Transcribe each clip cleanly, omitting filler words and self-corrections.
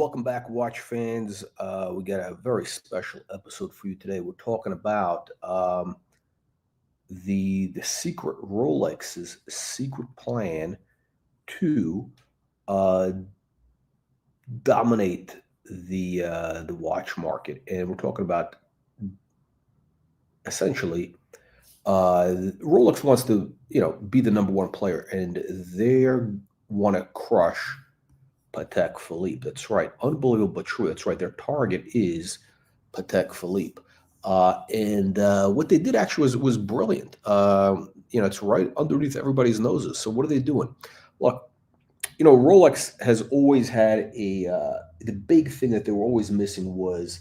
welcome back, watch fans. We got a very special episode for you today. We're talking about the secret Rolex's secret plan to uh, dominate the watch market, and we're talking about essentially Rolex wants to be the number one player, and they want to crush Patek Philippe. That's right. Unbelievable but true. That's right. Their target is Patek Philippe. And what they did actually was brilliant. It's right underneath everybody's noses. So what are they doing? Look, Rolex has always had the big thing that they were always missing was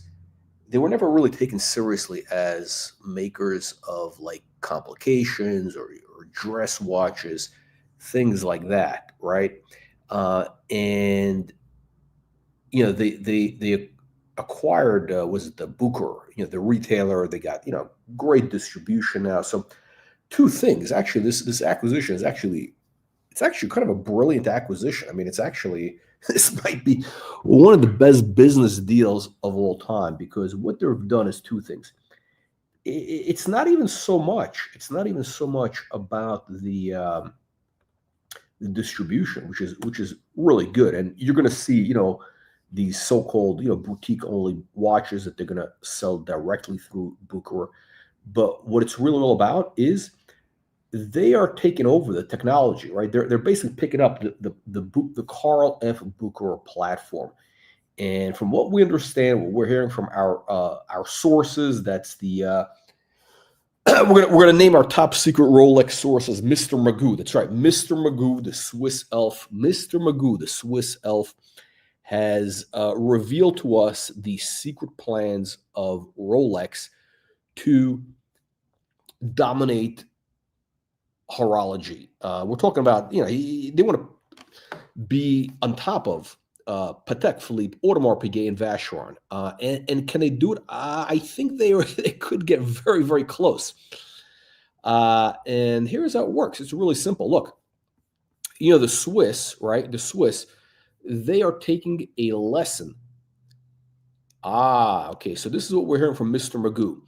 they were never really taken seriously as makers of like complications or dress watches, things like that, right? And they acquired was it the Booker, the retailer. They got great distribution now. So two things actually. This acquisition is it's actually kind of a brilliant acquisition. I mean, it's actually this might be one of the best business deals of all time because what they've done is two things. It's not even so much. It's not even so much about the distribution, which is really good. And you're going to see, these so-called, boutique only watches that they're going to sell directly through Booker. But what it's really all about is they are taking over the technology, right? They're basically picking up the Carl F. Booker platform. And from what we understand, what we're hearing from our sources, that's the we're gonna name our top secret Rolex source as Mr. Magoo. That's right, Mr. Magoo, the Swiss elf. Mr. Magoo, the Swiss elf, has revealed to us the secret plans of Rolex to dominate horology. We're talking about they want to be on top of Patek Philippe, Audemars Piguet, and Vacheron. And can they do it? I think they could get very, very close. And here's how it works. It's really simple. Look, the Swiss, right? The Swiss, they are taking a lesson. Okay. So this is what we're hearing from Mr. Magoo.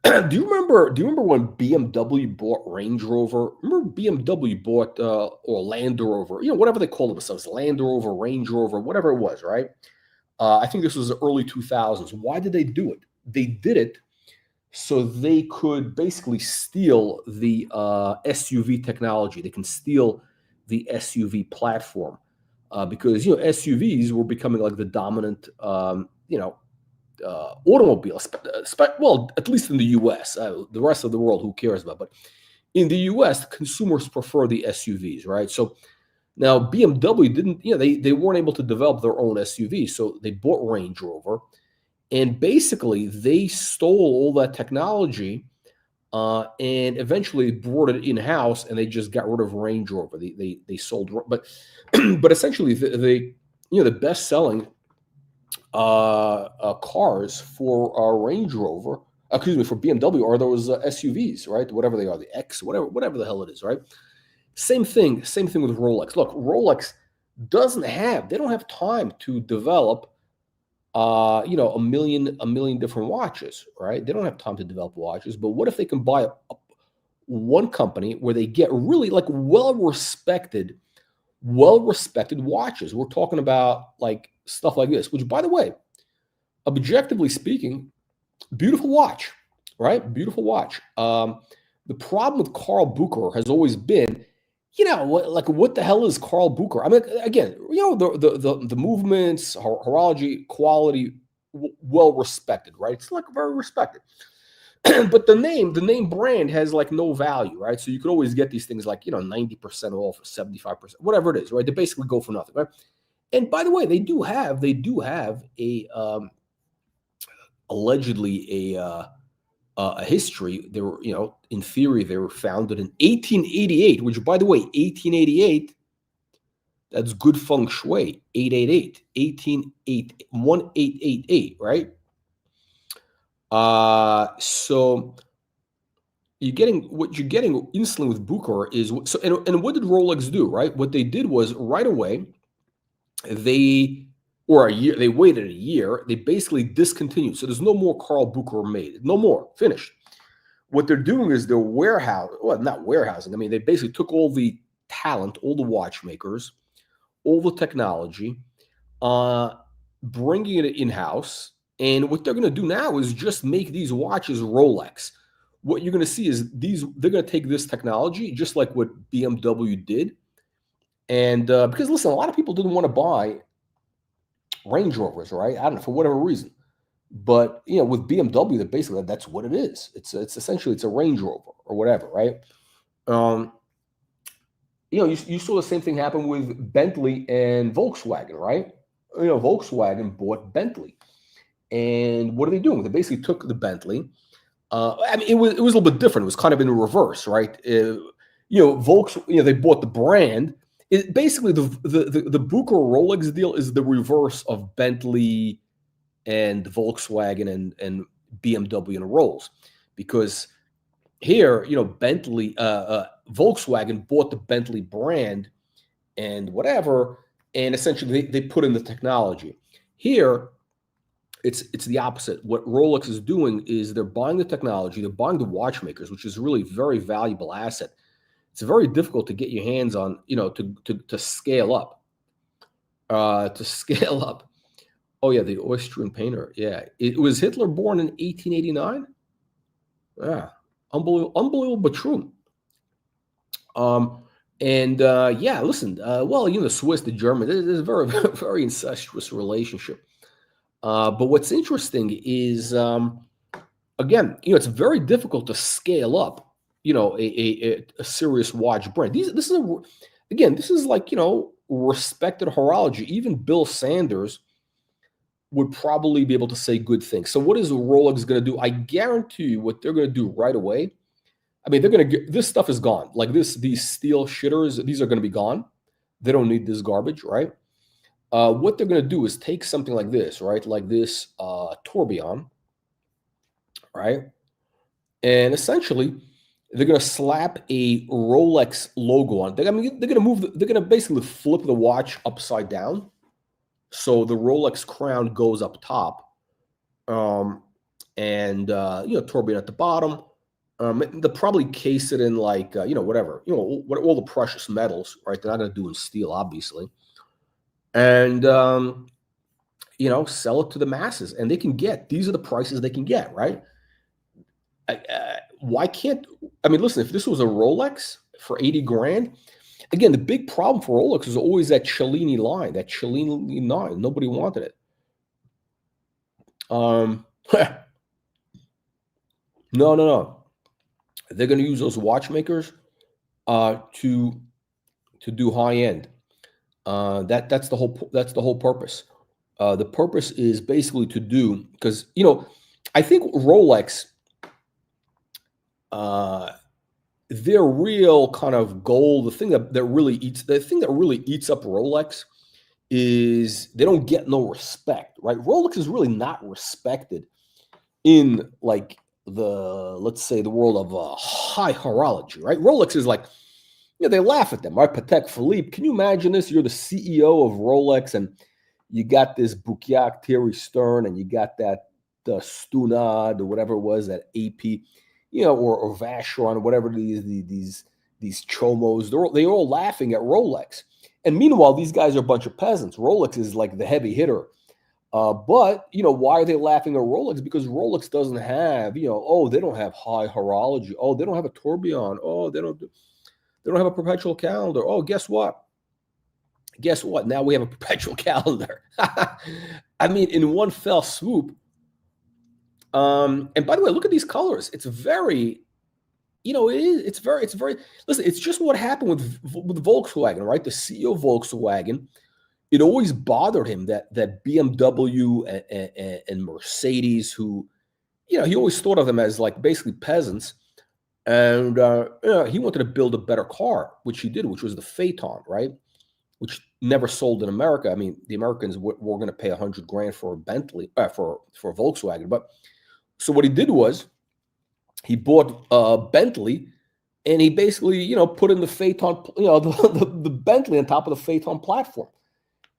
Do you remember when BMW bought Range Rover? Remember BMW bought or Land Rover, whatever they call themselves, Land Rover, Range Rover, whatever it was, right? I think this was the early 2000s. Why did they do it? They did it so they could basically steal the SUV technology. They can steal the SUV platform because SUVs were becoming like the dominant automobiles, well, at least in the U.S. The rest of the world, who cares about? But in the U.S., consumers prefer the SUVs, right? So now BMW didn't, they weren't able to develop their own SUV, so they bought Range Rover, and basically they stole all that technology and eventually brought it in-house, and they just got rid of Range Rover. They sold, but but essentially the best-selling cars for Range Rover, for BMW, are those SUVs, right? Whatever they are, the X, whatever the hell it is, right? Same thing with Rolex. Look, Rolex they don't have time to develop, a million different watches, right? They don't have time to develop watches. But what if they can buy one company where they get really like well-respected watches? We're talking about like stuff like this, which, by the way, objectively speaking, beautiful watch, right? Beautiful watch. The problem with Carl Booker has always been, what the hell is Carl Booker? I mean, again, the movements, horology, quality, well respected, right? It's like very respected. But the name brand has like no value, right? So you could always get these things like 90% off, 75%, whatever it is, right? They basically go for nothing, right? And by the way, they do have a allegedly a history. They were, in theory, they were founded in 1888, which, by the way, 1888, that's good feng shui. 888, 1888, right? So what you're getting instantly with Booker is so. And what did Rolex do? Right, what they did was right away or a year. They waited a year. They basically discontinued. So there's no more Carl Bucher made. No more. Finished. What they're doing is they're not warehousing. I mean, they basically took all the talent, all the watchmakers, all the technology, bringing it in-house. And what they're going to do now is just make these watches Rolex. What you're going to see is they're going to take this technology, just like what BMW did. And because, listen, a lot of people didn't want to buy Range Rovers, right? I don't know, for whatever reason. But, with BMW, that's what it is. It's essentially, it's a Range Rover or whatever, right? You saw the same thing happen with Bentley and Volkswagen, right? Volkswagen bought Bentley. And what are they doing? They basically took the Bentley. It was a little bit different. It was kind of in reverse, right? They bought the brand. Basically, the Bucher Rolex deal is the reverse of Bentley and Volkswagen and BMW and Rolls, because here, Bentley, Volkswagen bought the Bentley brand and whatever, and essentially they put in the technology. Here, it's the opposite. What Rolex is doing is they're buying the technology, they're buying the watchmakers, which is really a very valuable asset. It's very difficult to get your hands on, to scale up. Oh yeah, the Austrian painter. Yeah, was Hitler born in 1889? Yeah, unbelievable, but true. Listen. The Swiss, the German, there's a very, very incestuous relationship. But what's interesting is, again, it's very difficult to scale up, a serious watch brand. This is like, respected horology. Even Bill Sanders would probably be able to say good things. So what is Rolex going to do? I guarantee you what they're going to do right away. I mean, they're going to get, this stuff is gone. Like these steel shitters, these are going to be gone. They don't need this garbage, right? What they're going to do is take something like this, right? Like this tourbillon, right? And essentially, they're going to slap a Rolex logo on it. They're going to basically flip the watch upside down. So the Rolex crown goes up top, tourbillon at the bottom. They'll probably case it in like, whatever, all the precious metals, right? They're not going to do in steel, obviously. And, sell it to the masses. And these are the prices they can get, right? Listen, if this was a Rolex for 80 grand, again, the big problem for Rolex is always that Cellini line, Nobody wanted it. No. They're going to use those watchmakers to do high end. That's the whole purpose. The purpose is basically to do, because I think Rolex, their real kind of goal, the thing that really eats up Rolex is they don't get no respect, right? Rolex is really not respected in like let's say the world of high horology, right? Rolex is like, they laugh at them, right? Patek Philippe. Can you imagine this? You're the CEO of Rolex, and you got this Bukiak Thierry Stern, and you got that Stunad or whatever it was, that AP, or Vacheron, or whatever these chomos. They're all laughing at Rolex. And meanwhile, these guys are a bunch of peasants. Rolex is like the heavy hitter. But why are they laughing at Rolex? Because Rolex doesn't have, they don't have high horology. Oh, they don't have a tourbillon. Oh, they don't have a perpetual calendar. Oh, guess what? Now we have a perpetual calendar. I mean, in one fell swoop. And by the way, look at these colors. It's very, it's very, listen, it's just what happened with Volkswagen, right? The CEO of Volkswagen, it always bothered him that BMW and Mercedes, who, he always thought of them as like basically peasants. And he wanted to build a better car, which he did, which was the Phaeton, right? Which never sold in America. I mean, the Americans were going to pay 100 grand for a Bentley, for Volkswagen. But so what he did was he bought Bentley, and he basically, put in the Phaeton, the Bentley on top of the Phaeton platform.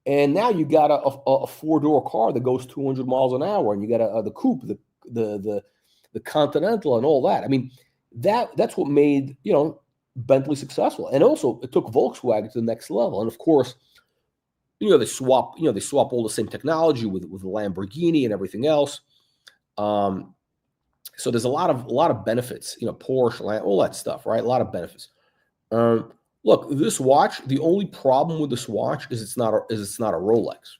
And now you got a four-door car that goes 200 miles an hour, and you got the coupe, the Continental, and all that. I mean, that's what made Bentley successful, and also it took Volkswagen to the next level. And of course, they swap all the same technology with Lamborghini and everything else. So there's a lot of benefits, Porsche, all that stuff, right? A lot of benefits. Look, this watch, the only problem with this watch is it's not a Rolex.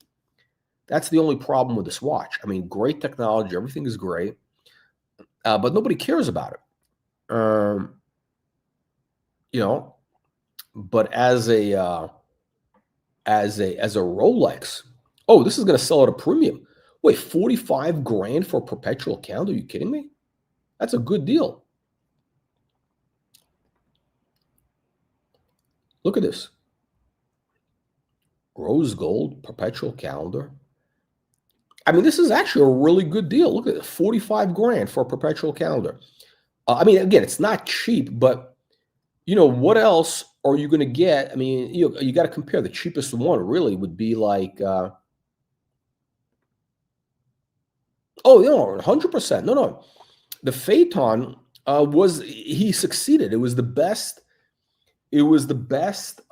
That's the only problem with this watch. I mean, great technology, everything is great, but nobody cares about it. But as a Rolex, oh, this is going to sell at a premium. Wait, 45 grand for a perpetual calendar? Are you kidding me? That's a good deal. Look at this. Rose gold perpetual calendar. I mean, this is actually a really good deal. Look at it, 45 grand for a perpetual calendar. I mean, again, it's not cheap, but what else are you going to get? I mean, you got to compare. The cheapest one really would be like, 100%. No. The Phaeton he succeeded. It was the best. It was the best. It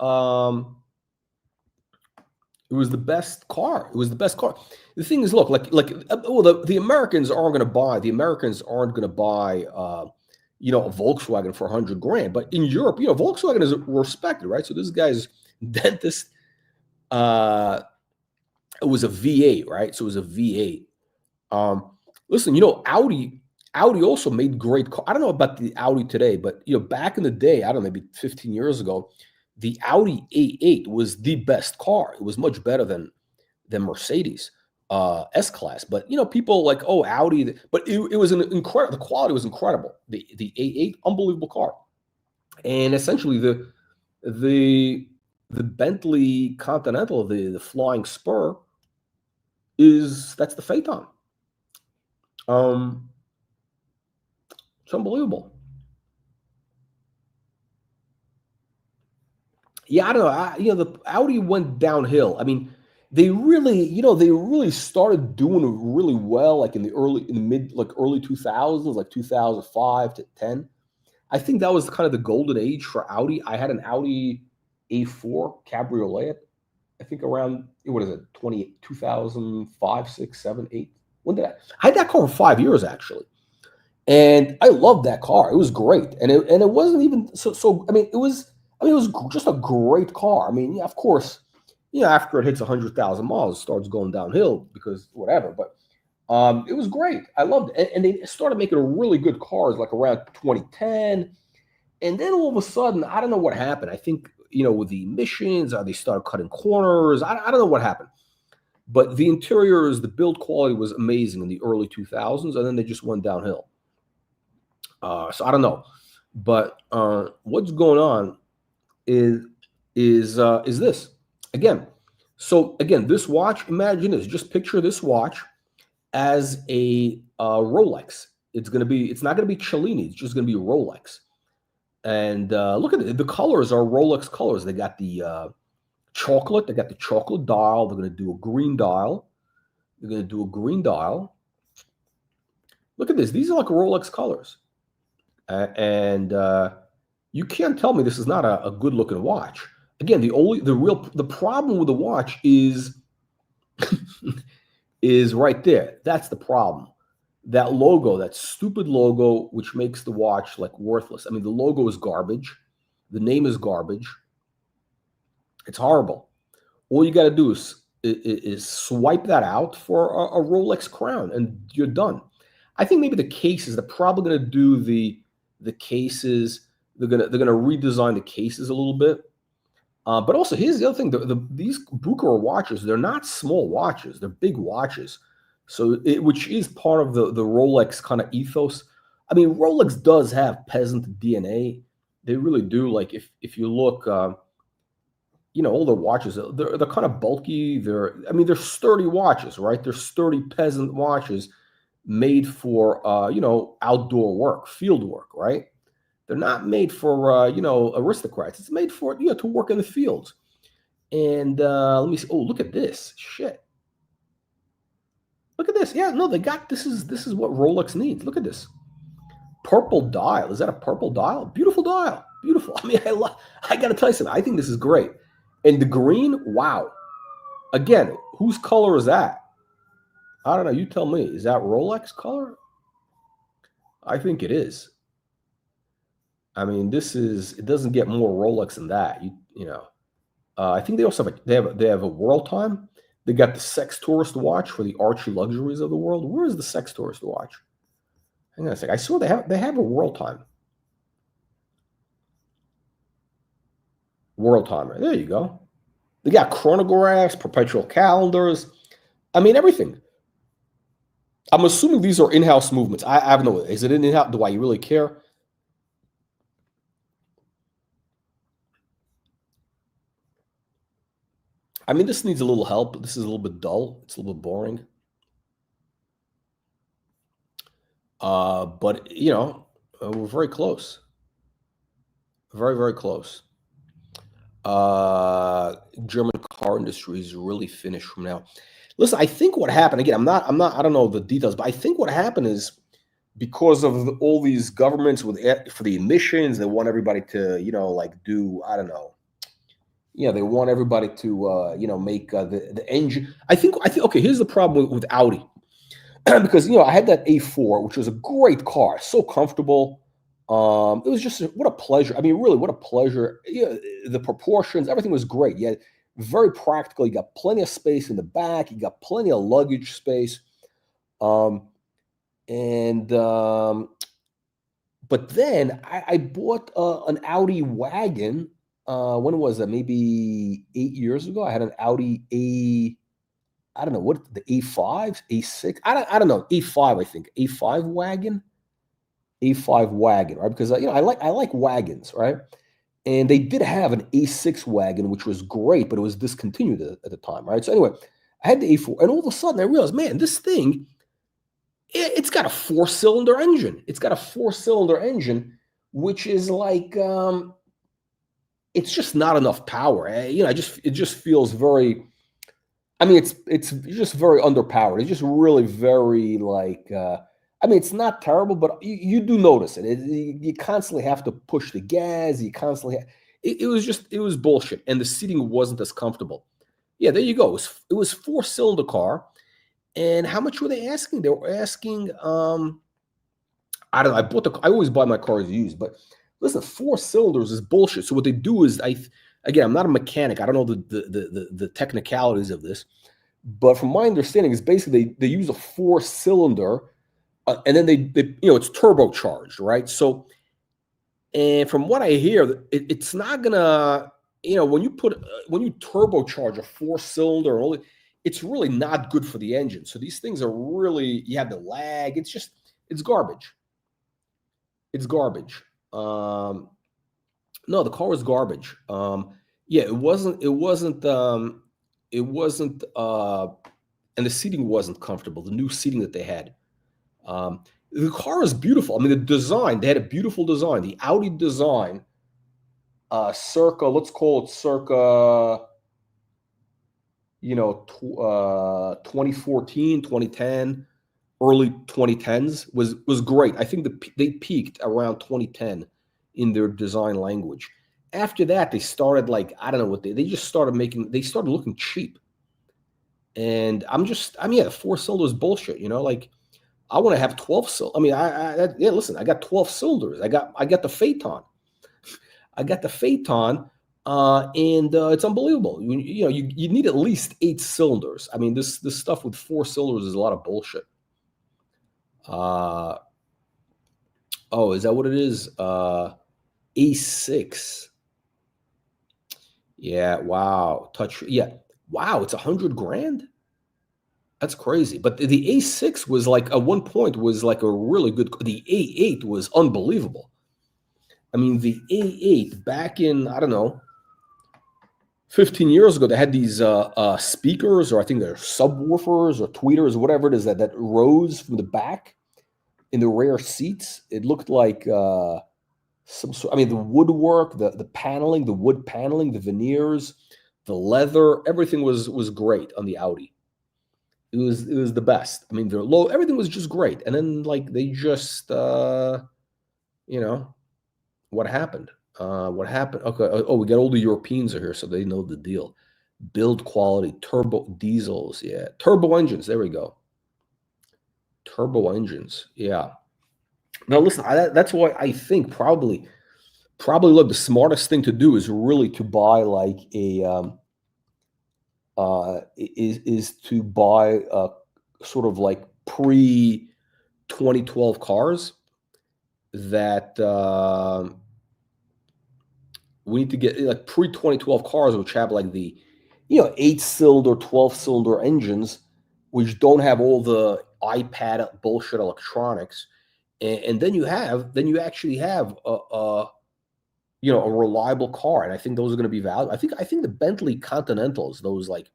was the best car. It was the best car. The thing is, look, the Americans aren't going to buy. The Americans aren't going to buy, a Volkswagen for 100 grand. But in Europe, Volkswagen is respected, right? So this guy's dentist, it was a V8, right? So it was a V8. Listen, Audi also made great cars. I don't know about the Audi today, but back in the day, I don't know, maybe 15 years ago, the Audi A8 was the best car. It was much better than Mercedes S-Class. But people like, oh, Audi, but it was an incredible. The quality was incredible. The A8, unbelievable car. And essentially the Bentley Continental, the Flying Spur, that's the Phaeton. It's unbelievable. Yeah, I don't know. The Audi went downhill. I mean, they really started doing really well, like in the mid, like early 2000s, like 2005 to 10. I think that was kind of the golden age for Audi. I had an Audi A4 Cabriolet, I think around, what is it, 2005, 6, 7, 8. When did I had that car for 5 years, actually. And I loved that car. It was great. And it wasn't even so I mean, it was just a great car. I mean, yeah, of course, after it hits 100,000 miles, it starts going downhill because whatever. But it was great. I loved it. And they started making really good cars like around 2010. And then all of a sudden, I don't know what happened. I think, with the emissions, they started cutting corners. I don't know what happened. But the interiors, the build quality was amazing in the early 2000s, and then they just went downhill. So I don't know. But what's going on is this again. So again, this watch, imagine this, just picture this watch as a Rolex. It's not going to be Cellini. It's just going to be a Rolex. And look at it. The colors are Rolex colors. They got the chocolate. They got the chocolate dial. They're going to do a green dial. Look at this. These are like Rolex colors. And you can't tell me this is not a good looking watch. Again, the problem with the watch is is right there. That's the problem. That logo, that stupid logo, which makes the watch like worthless. I mean, the logo is garbage. The name is garbage. It's horrible. All you got to do is swipe that out for a Rolex crown, and you're done. I think maybe the cases, they're probably going to do the cases. They're gonna redesign the cases a little bit. But also, here's the other thing: these Bucherer watches, they're not small watches; they're big watches. So, which is part of the Rolex kind of ethos. I mean, Rolex does have peasant DNA. They really do. Like if you look, all their watches, they're kind of bulky. They're sturdy watches, right? They're sturdy peasant watches made for outdoor work, field work, right? They're not made for aristocrats. It's made for to work in the fields. And let me see. Oh, look at this. Shit. Look at this. Yeah, no, they got this is what Rolex needs. Look at this. Purple dial. Is that a purple dial? Beautiful dial. Beautiful. I mean, I got to tell you something. I think this is great. And the green, wow. Again, whose color is that? I don't know. You tell me. Is that Rolex color? I think it is. I mean, it doesn't get more Rolex than that. You know. I think they also have a world time. They got the sex tourist watch for the archy luxuries of the world. Where is the sex tourist watch? Hang on a second. I saw they have a world time. World timer. There you go. They got chronographs, perpetual calendars. I mean, everything. I'm assuming these are in-house movements. I have no. Is it in-house? Do I really care? I mean, this needs a little help. This is a little bit dull. It's a little bit boring. But we're very close. Very, very close. German car industry is really finished from now. Listen, I think what happened again. I don't know the details, but I think what happened is because of all these governments for the emissions, they want everybody to like do I don't know. They want everybody to make the engine. I think okay. Here's the problem with Audi. Because I had that A4, which was a great car, so comfortable. It was just what a pleasure. I mean, really, what a pleasure. The proportions, everything was great. Yeah, very practical. You got plenty of space in the back. You got plenty of luggage space. Um, and But then I bought an Audi wagon. When was that? Maybe 8 years ago. I had an Audi I don't know what the A5, A6. I don't know, A5, I think. A5 wagon. A5 wagon, right? Because I like wagons, right? And they did have an A6 wagon, which was great, but it was discontinued at the time, right? So anyway, I had the A4, and all of a sudden I realized, man, this thing, it's got a four-cylinder engine. It's got a four-cylinder engine, which is like it's just not enough power. It just feels very. I mean, it's just very underpowered. It's just really very like. I mean, it's not terrible, but you do notice it. You constantly have to push the gas. You constantly. It was bullshit, and the seating wasn't as comfortable. Yeah, there you go. It was four-cylinder car, and how much were they asking? They were asking. I don't know. I always buy my cars used, but listen, four cylinders is bullshit. So what they do is again, I'm not a mechanic. I don't know the technicalities of this, but from my understanding, is basically they use a four-cylinder, and then they it's turbocharged, right? So, and from what I hear, it's not gonna when you turbocharge a four-cylinder, it's really not good for the engine. So these things are really you have the lag. It's garbage. It's garbage. No, the car was garbage. Yeah, it wasn't, and the seating wasn't comfortable. The new seating that they had. The car is beautiful. I mean, the design, they had a beautiful design. The Audi design, let's call it circa, 2014, 2010, early 2010s was great. I think they peaked around 2010 in their design language. After that, they started like I don't know what they just started making. They started looking cheap, and yeah, the four-cylinder is bullshit. Like I want to have 12 cylinder. I mean, yeah. Listen, I got 12 cylinders. I got the Phaeton. I got the Phaeton, and it's unbelievable. You need at least 8 cylinders. I mean, this stuff with 4 cylinders is a lot of bullshit. Oh, is that what it is? A6. Yeah. Wow. Yeah. Wow. It's 100 grand. That's crazy. But the A6 was like at one point was like a really good. The A8 was unbelievable. I mean, the A8 back in I don't know 15 years ago, they had these speakers, or I think they're subwoofers or tweeters, or whatever it is that rose from the back in the rear seats. It looked like some sort. I mean, the woodwork, the paneling, the wood paneling, the veneers, The leather, everything was great on the Audi. It was the best. I mean, they're low. Everything was just great, and then like they just you know what happened? What happened? Okay. Oh, we got all the Europeans are here, so they know the deal. Build quality, turbo diesels, yeah, turbo engines. There we go. Turbo engines, yeah. Now listen, that's why I think probably look the smartest thing to do is really to buy like a is to buy sort of like pre 2012 cars that we need to get like pre 2012 cars which have like the 8-cylinder 12-cylinder engines which don't have all the iPad bullshit electronics and then you actually have a reliable car and I think those are going to be valuable. I think the Bentley Continentals, those like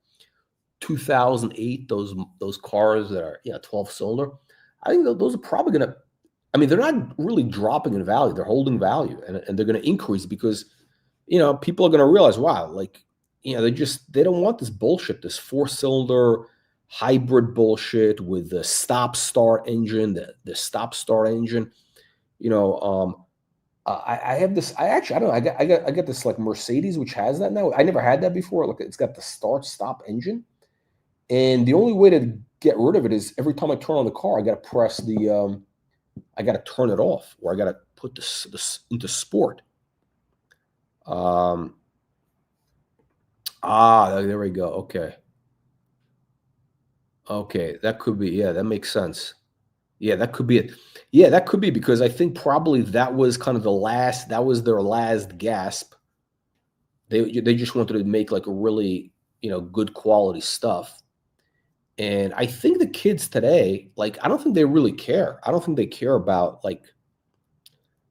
2008, those cars that are 12-cylinder, I think those are probably going to, I mean, they're not really dropping in value. They're holding value and they're going to increase because, people are going to realize, wow, like, they don't want this bullshit, this 4-cylinder hybrid bullshit with the stop start engine, the stop start engine, you know, I have this, I don't know, I got this like Mercedes, which has that now. I never had that before. Look, it's got the start stop engine. And the only way to get rid of it is every time I turn on the car, I got to press I got to turn it off, or I got to put this into sport. There we go. Okay, that could be. Yeah, that makes sense. Yeah, that could be it. Yeah, that could be because I think probably that was kind of that was their last gasp. They just wanted to make like a really good quality stuff. And I think the kids today, like, I don't think they really care. I don't think they care about like,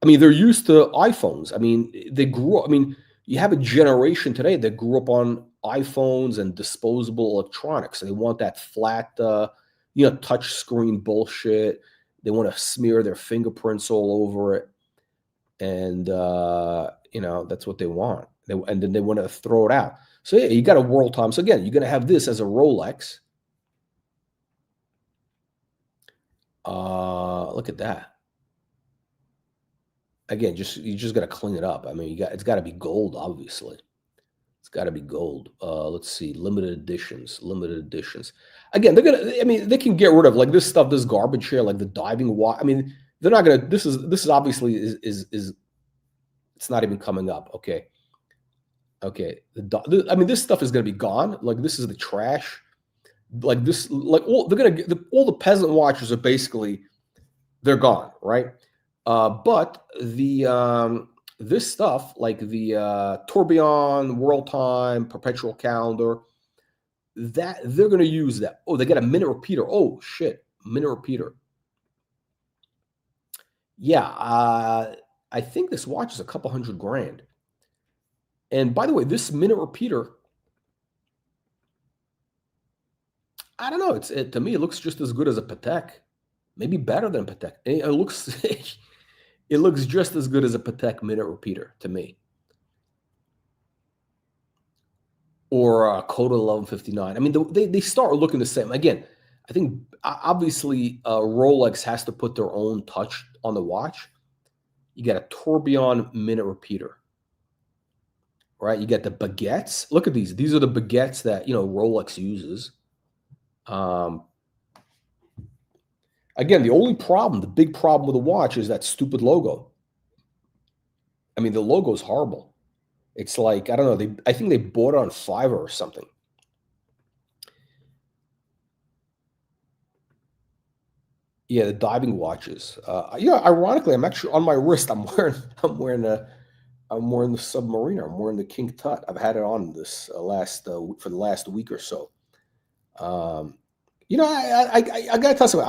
I mean, they're used to iPhones. I mean, they grew up, I mean, you have a generation today that grew up on iPhones and disposable electronics. They want that flat, touch screen bullshit. They want to smear their fingerprints all over it. And, that's what they want. And then they want to throw it out. So, yeah, you got a world time. So, again, you're going to have this as a Rolex. Look at that. Again, you just gotta clean it up. I mean, it's gotta be gold, obviously. It's gotta be gold. Let's see, limited editions, limited editions. Again, I mean, they can get rid of like this stuff, this garbage here, like the diving watch. I mean, they're not gonna. This is obviously is it's not even coming up. Okay, okay. I mean, this stuff is gonna be gone. Like this is the trash. Like this, like all they're gonna get all the peasant watches are basically they're gone, right? But this stuff like the tourbillon, world time, perpetual calendar, that they're going to use that. Oh, they got a minute repeater. Oh shit, minute repeater. Yeah, I think this watch is a couple $100,000. And by the way, this minute repeater, I don't know. To me, it looks just as good as a Patek, maybe better than Patek. It looks it looks just as good as a Patek minute repeater to me, or a Coda 1159. I mean, they start looking the same. Again, I think obviously Rolex has to put their own touch on the watch. You got a tourbillon minute repeater, right? You got the baguettes. Look at these. These are the baguettes that Rolex uses. Again, the big problem with the watch is that stupid logo. I mean, the logo is horrible. It's like, I don't know, I think they bought it on Fiverr or something. Yeah, the diving watches. Ironically, I'm actually on my wrist. I'm wearing the Submariner. I'm wearing the King Tut. I've had it on this for the last week or so. I gotta tell you,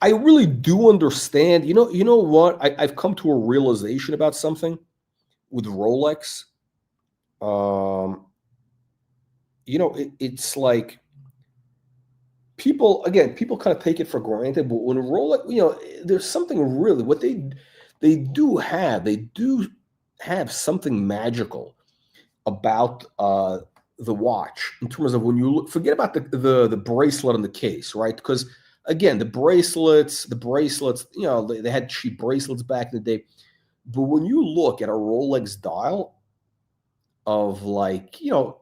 I really do understand. You know what? I've come to a realization about something with Rolex. It's like people kind of take it for granted, but when Rolex, there's something really what they do have something magical about the watch in terms of when you look, forget about the bracelet on the case, right? Because again, the bracelets, they had cheap bracelets back in the day. But when you look at a Rolex dial of like,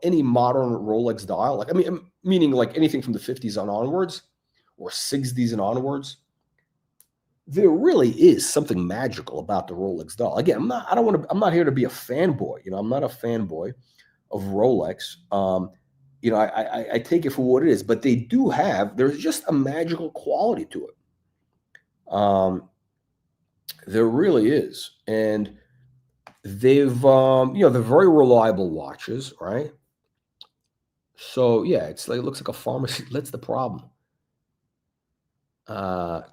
any modern Rolex dial, like, I mean, meaning like anything from the 50s on onwards or 60s and onwards, there really is something magical about the Rolex dial. Again, I'm not here to be a fanboy. I'm not a fanboy of Rolex. I take it for what it is, but there's just a magical quality to it. There really is. And they're very reliable watches, right? So yeah, it's like, it looks like a pharmacy. That's the problem. Uh,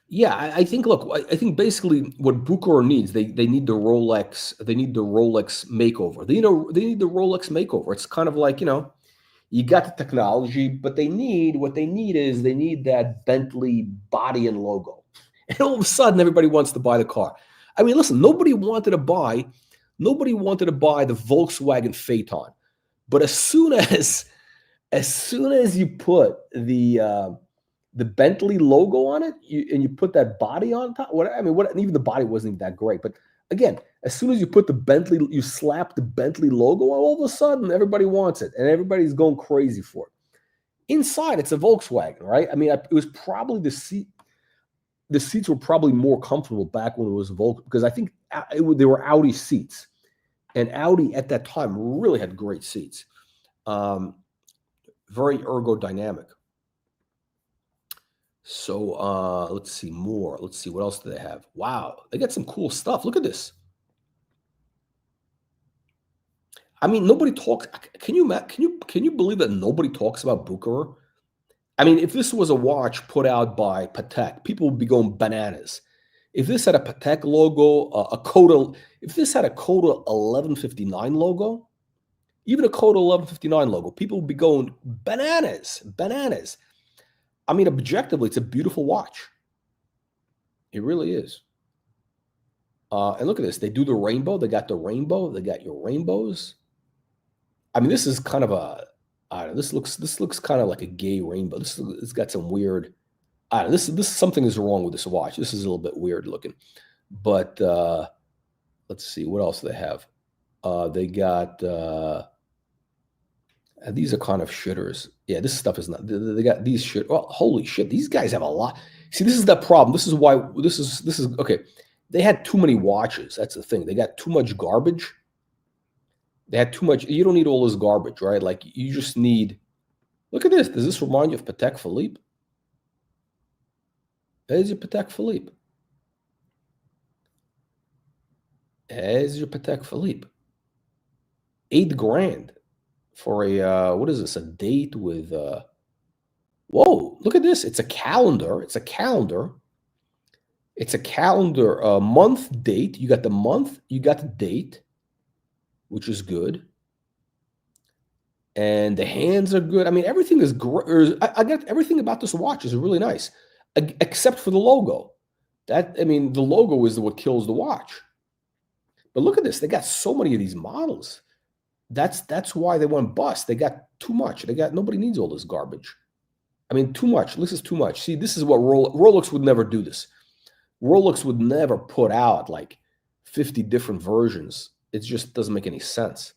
yeah, I think. Look, I think basically what Bucher needs, they need the Rolex. They need the Rolex makeover. They need the Rolex makeover. It's kind of like, you got the technology, but what they need is they need that Bentley body and logo. And all of a sudden, everybody wants to buy the car. I mean, listen, nobody wanted to buy the Volkswagen Phaeton, but as soon as you put the Bentley logo on it, and you put that body on top. And even the body wasn't even that great. But again, as soon as you slap the Bentley logo on, all of a sudden everybody wants it, and everybody's going crazy for it. Inside, it's a Volkswagen, right? I mean, it was probably the seat. The seats were probably more comfortable back when it was Volkswagen, because I think they were Audi seats, and Audi at that time really had great seats, very ergodynamic. So let's see more. Let's see, what else do they have? Wow, they got some cool stuff. Look at this. I mean, nobody talks. Can you believe that nobody talks about Bucherer? I mean, if this was a watch put out by Patek, people would be going bananas. If this had a Patek logo, if this had a Coda 1159 logo, even a Coda 1159 logo, people would be going bananas, bananas. I mean, objectively, it's a beautiful watch. It really is. And look at this. They do the rainbow. They got the rainbow. They got your rainbows. I mean, this is kind of I don't know, this looks kind of like a gay rainbow. It's got some weird. I don't know. This something is wrong with this watch. This is a little bit weird looking. But let's see, what else do they have. They got these are kind of shitters. Yeah, this stuff is not. They got these shit. Oh, holy shit! These guys have a lot. See, this is the problem. This is why this is okay. They had too many watches. That's the thing. They got too much garbage. They had too much. You don't need all this garbage, right? Like, you just need. Look at this. Does this remind you of Patek Philippe? There's your Patek Philippe. There's your Patek Philippe. $8,000 for a what is this? A date with whoa, look at this. It's a calendar. It's a calendar. It's a calendar month date. You got the month, you got the date, which is good. And the hands are good. I mean, everything is great. I got everything about this watch is really nice, except for the logo. The logo is what kills the watch. But look at this. They got so many of these models. That's why they went bust. They got too much. Nobody needs all this garbage. I mean, too much. This is too much. See, this is what Rolex would never do this. Rolex would never put out like 50 different versions. It just doesn't make any sense.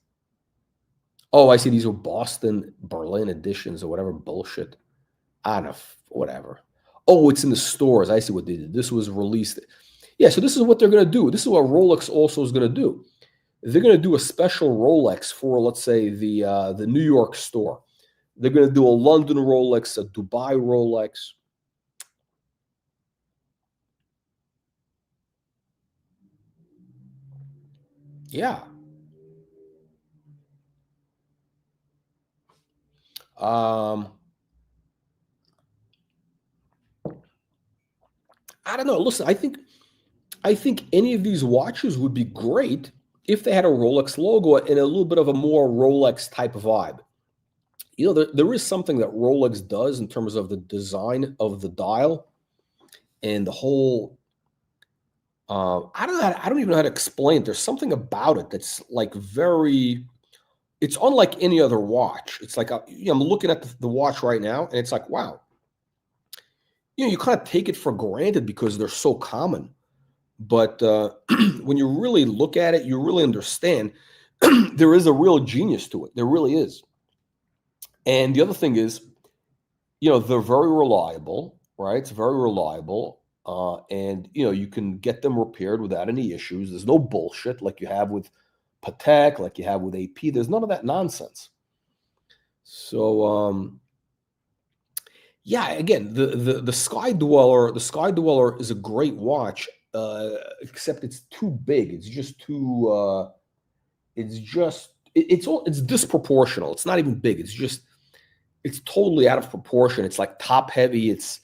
Oh, I see these were Boston, Berlin editions or whatever bullshit. I don't know, whatever. Oh, it's in the stores. I see what they did. This was released. Yeah, so this is what they're going to do. This is what Rolex also is going to do. They're going to do a special Rolex for, let's say, the New York store. They're going to do a London Rolex, a Dubai Rolex. Yeah. I don't know. Listen, I think any of these watches would be great if they had a Rolex logo and a little bit of a more Rolex type vibe. There is something that Rolex does in terms of the design of the dial and the whole. I don't even know how to explain it. There's something about it that's like very it's unlike any other watch. It's like, I'm looking at the watch right now, and it's like, wow, you kind of take it for granted because they're so common. But when you really look at it, you really understand there is a real genius to it. There really is. And the other thing is, they're very reliable, right? It's very reliable. And, you can get them repaired without any issues. There's no bullshit like you have with Patek, like you have with AP. There's none of that nonsense. So, yeah, again, the Sky Dweller is a great watch, except it's too big. It's just too. It's disproportional. It's not even big. It's totally out of proportion. It's like top heavy. It's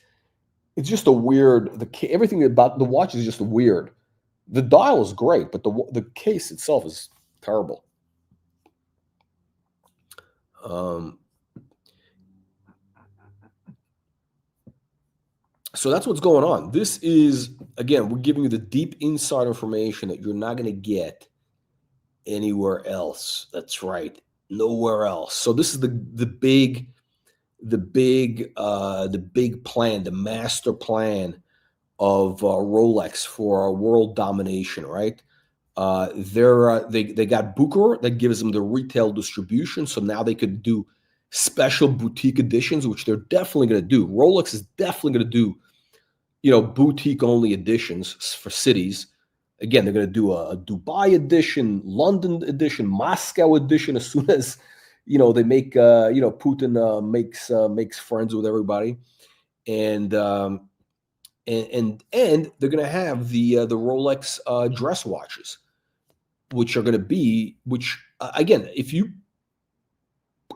just a weird. Everything about the watch is just weird. The dial is great, but the case itself is terrible. So that's what's going on. This is, again, we're giving you the deep inside information that you're not going to get anywhere else. That's right, nowhere else. So this is the big plan, the master plan of Rolex for world domination, right? They got Booker that gives them the retail distribution, so now they could do special boutique editions, which they're definitely going to do. Rolex is definitely going to do, boutique only editions for cities. Again, they're going to do a Dubai edition, London edition, Moscow edition as soon as they make Putin makes friends with everybody, and they're going to have the Rolex dress watches, which are going to be, again, if you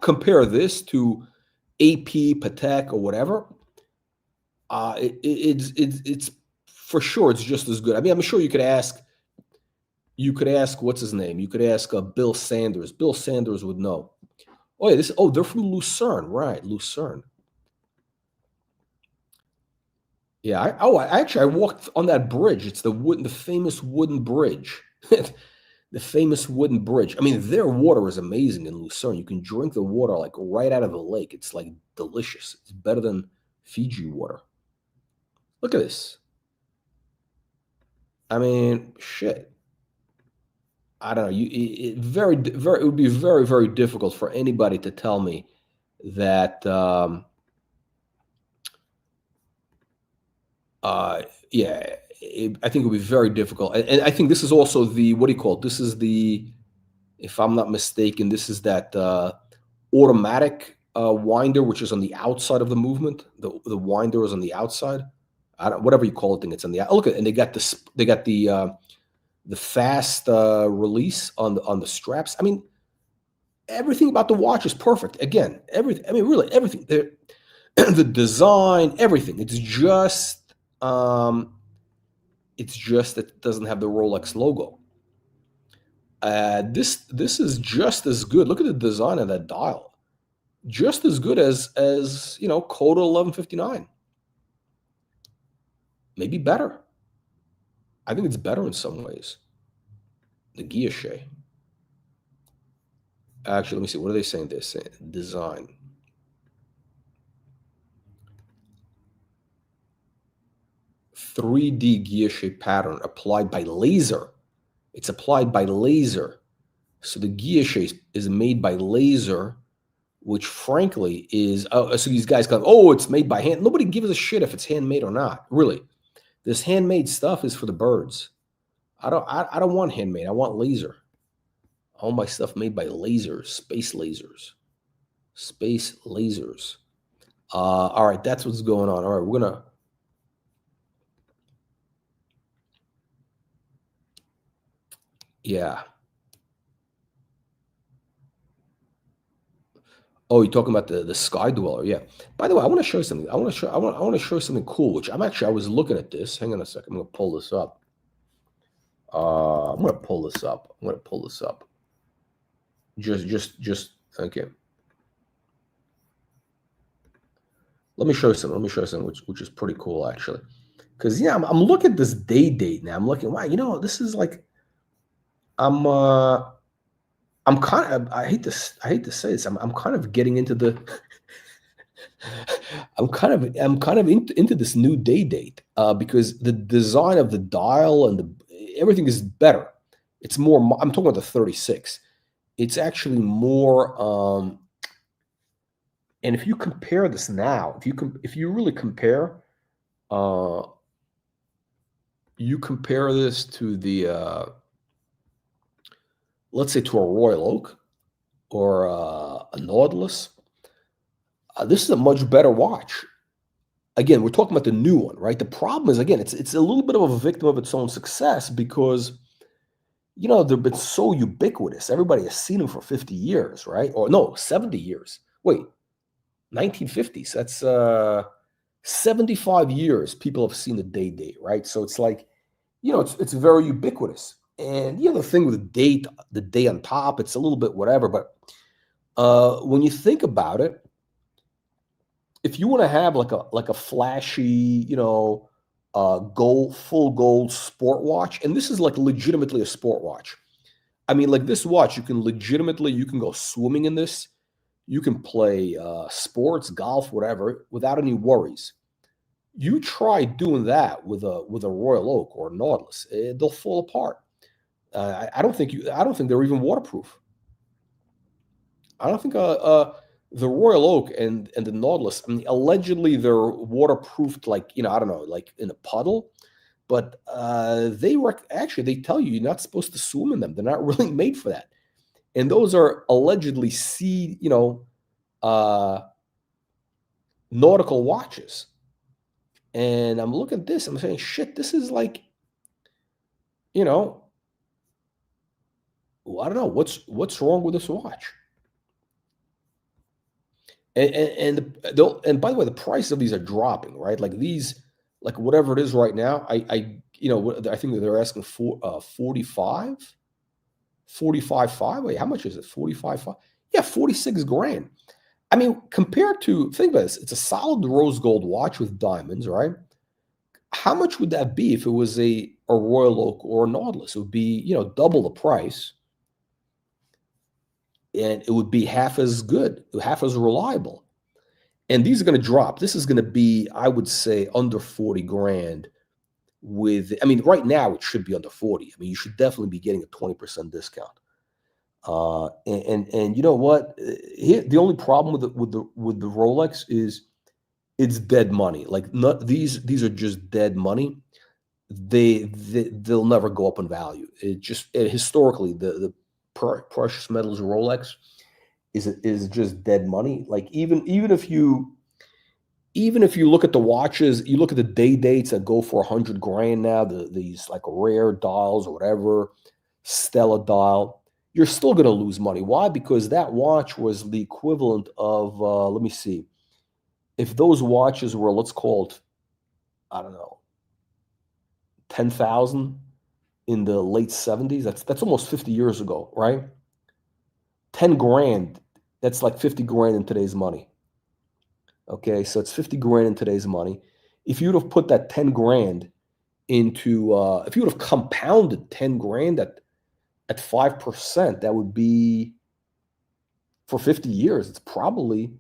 compare this to AP, Patek, or whatever, it's for sure it's just as good. I mean, I'm sure you could ask what's his name? You could ask Bill Sanders. Bill Sanders would know. Oh yeah, they're from Lucerne, right? Lucerne. Yeah, I walked on that bridge. It's the famous wooden bridge. The famous wooden bridge. I mean, their water is amazing in Lucerne. You can drink the water like right out of the lake. It's like delicious. It's better than Fiji water. Look at this. I mean, shit. I don't know. It would be very, very difficult for anybody to tell me that. Yeah, I think it would be very difficult. And I think this is also what do you call it? This is if I'm not mistaken, this is that automatic winder, which is on the outside of the movement. The winder is on the outside. Whatever you call it, thing. It's on the. Look at it, and they got this. They got the fast release on the straps. I mean, everything about the watch is perfect. Again, everything. I mean, really, everything. The design, everything. It's just that it doesn't have the Rolex logo. This is just as good. Look at the design of that dial. Just as good as Coda 1159. Maybe better. I think it's better in some ways. The guilloche. Actually, let me see. What are they saying? They're saying design. "3D guilloche pattern applied by laser." It's applied by laser. So the guilloche is made by laser, which frankly is, so these guys go, oh, it's made by hand. Nobody gives a shit if it's handmade or not. Really, this handmade stuff is for the birds. I don't want handmade. I want laser. All my stuff made by lasers, space lasers, space lasers. All right, that's what's going on. All right, we're gonna. Yeah. Oh, you're talking about the Sky Dweller, yeah. By the way, I want to show you something. I want to show you something cool. Which I was looking at this. Hang on a second. I'm gonna pull this up. I'm gonna pull this up. Just okay. Let me show you something. Which is pretty cool actually. Because yeah, I'm looking at this date now. I'm looking. Wow, this is like I'm I'm kind of I hate to say this. I'm kind of getting into the I'm kind of into this new day date because the design of the dial and everything is better. It's more. I'm talking about the 36. It's actually more. And if you compare this now, if you really compare, uh, you compare this to the let's say to a Royal Oak or a Nautilus, this is a much better watch. Again, we're talking about the new one, right? The problem is, again, it's a little bit of a victim of its own success because they've been so ubiquitous. Everybody has seen them for 50 years, right? Or no, 70 years. Wait, 1950s. That's 75 years people have seen the day, right? So it's like, it's very ubiquitous. And the thing with the day on top, it's a little bit whatever. But when you think about it, if you want to have like a flashy, full gold sport watch, and this is like legitimately a sport watch. I mean, like this watch, you can go swimming in this. You can play sports, golf, whatever, without any worries. You try doing that with a Royal Oak or a Nautilus, they'll fall apart. I don't think they're even waterproof. I don't think the Royal Oak and the Nautilus. I mean, allegedly they're waterproofed, like I don't know, like in a puddle. But actually they tell you you're not supposed to swim in them. They're not really made for that. And those are allegedly nautical watches. And I'm looking at this. I'm saying, shit, this is like, I don't know what's wrong with this watch. And by the way, the price of these are dropping, right? Like these, like whatever it is right now, I think that they're asking for 45.5. Wait, how much is it? 45.5? Yeah, 46 grand. I mean, compared to, think about this, it's a solid rose gold watch with diamonds, right? How much would that be if it was a Royal Oak or a Nautilus? It would be, double the price, and it would be half as good, half as reliable. And these are going to drop. This is going to be, I would say, under 40 grand. I mean, right now it should be under 40. I mean, you should definitely be getting a 20% discount. And you know what? Here, the only problem with the Rolex is it's dead money. Like these are just dead money. They'll never go up in value. Historically the precious metals Rolex is just dead money. Like even if you look at the watches, you look at the day dates that go for 100 grand now, these like rare dials or whatever, Stella dial, you're still going to lose money. Why? Because that watch was the equivalent of, let me see, if those watches were, let's call it, I don't know, 10,000 in the late 70s, that's almost 50 years ago, right? 10 grand, that's like 50 grand in today's money. Okay, so it's 50 grand in today's money. If you would have put that 10 grand into, if you would have compounded 10 grand at 5%, that would be, for 50 years, it's probably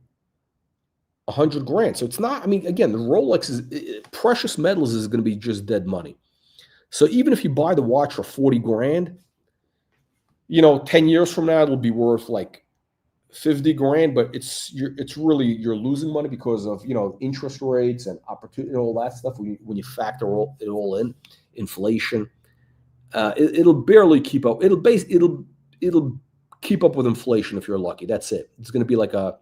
100 grand. So it's not, I mean, again, the Rolex precious metals is going to be just dead money. So even if you buy the watch for 40 grand, 10 years from now, it'll be worth like 50 grand, but it's really, you're losing money because of, interest rates and opportunity and all that stuff. When you factor it all in, inflation, it'll barely keep up. It'll keep up with inflation if you're lucky. That's it. It's going to be like a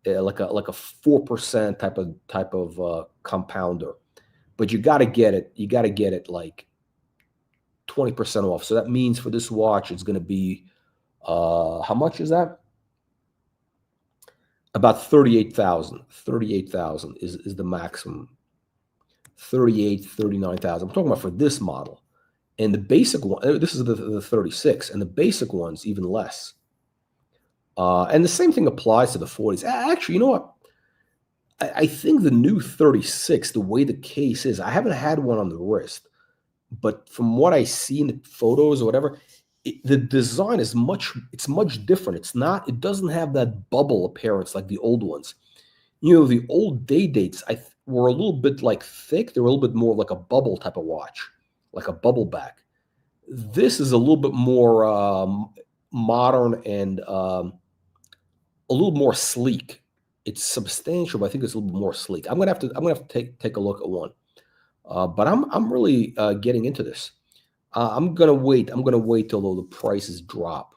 4% type of compounder, but you got to get it. You got to get it like 20% off. So that means for this watch, it's going to be how much is that? About 38,000. 38,000 is the maximum. 39,000. I'm talking about for this model. And the basic one, this is the 36, and the basic one's even less. And the same thing applies to the 40s. Actually, you know what? I think the new 36, the way the case is, I haven't had one on the wrist, but from what I see in the photos or whatever, the design is it's much different. It doesn't have that bubble appearance like the old ones. The old day dates were a little bit like thick. They were a little bit more like a bubble type of watch, like a bubble back. This is a little bit more modern and a little more sleek. It's substantial, but I think it's a little bit more sleek. I'm gonna have to take a look at one. But I'm really getting into this. I'm gonna wait. I'm gonna wait till the prices drop,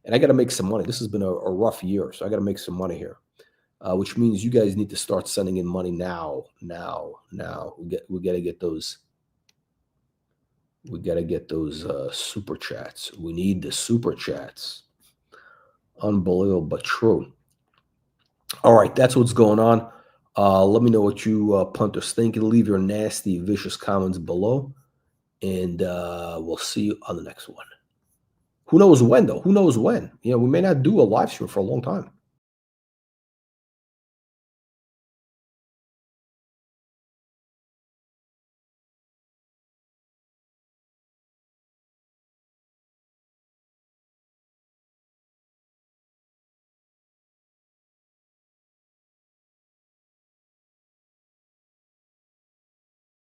and I got to make some money. This has been a rough year, so I got to make some money here. Which means you guys need to start sending in money now. Now. We got to get those. We got to get those super chats. We need the super chats. Unbelievable, but true. All right, that's what's going on. Let me know what you punters think. Leave your nasty, vicious comments below. And we'll see you on the next one. Who knows when, though? Who knows when? We may not do a live stream for a long time.